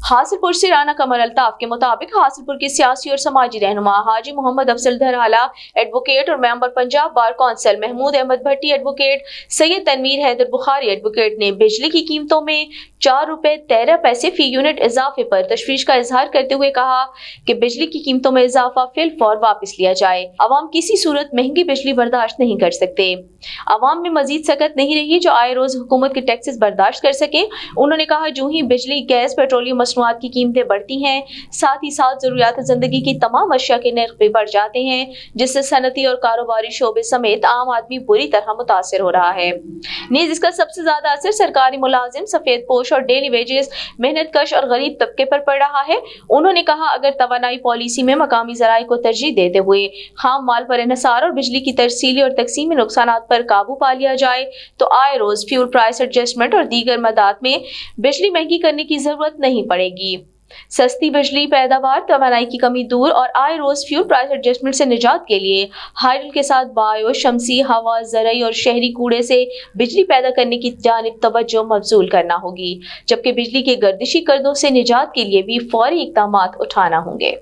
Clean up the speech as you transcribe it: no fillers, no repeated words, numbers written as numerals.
हासिलपुर से राना कमर अल्ताफ के मुताबिक हासिलपुर के सियासी और समाजी रहनुमा हाजी मोहम्मद अफजल धराला एडवोकेट और member Punjab bar council Mahmood Ahmed Bhatti advocate Syed Tanveer Haider Bukhari advocate ने बिजली की कीमतों में ₹4.13 फी यूनिट इजाफे पर तशवीश का इजहार करते हुए कहा कि बिजली की कीमतों में इजाफा फिलफौर वापस लिया जाए। अवाम किसी सूरत महंगी बिजली बर्दाश्त नहीं कर सकते। अवाम में मजीद सकत नहीं रही जो आए रोज हुकूमत के टैक्सेस बर्दाश्त कर सके। उन्होंने कहा जो ही बिजली, गैस, पेट्रोलियम मसनूआत की कीमतें बढ़ती हैं, साथ ही साथ जरूरियात जिंदगी की तमाम अशिया के नर्ख भी बढ़ जाते हैं, जिससे सनती और कारोबारी शोबे समेत आम आदमी बुरी तरह मुतासिर हो रहा है। नीज इसका सबसे ज्यादा असर सरकारी मुलाजिम, सफेद पोश और डेली वेजेस, मेहनत कश और गरीब तबके पर पड़ रहा है। उन्होंने कहा अगर तवानाई पॉलिसी में मकामी ज़राए को तरजीह देते हुए खाम माल पर इन्हिसार और बिजली की तरसीली और तकसीमी नुकसानात पर काबू पा लिया जाए तो आए रोज फ्यूल प्राइस एडजस्टमेंट और दीगर मदाद में बिजली महंगी करने की जरूरत नहीं पड़ेगी। सस्ती बिजली पैदावार, तवानाई की कमी दूर और आए रोज फ्यूल प्राइस एडजस्टमेंट से निजात के लिए हाइडल के साथ बायो, शमसी, हवा, ज़रई और शहरी कूड़े से बिजली पैदा करने की जानिब तवज्जो मबजूल करना होगी, जबकि बिजली के गर्दिशी कर्दों से निजात के लिए भी फौरी इक़दामात उठाना होंगे।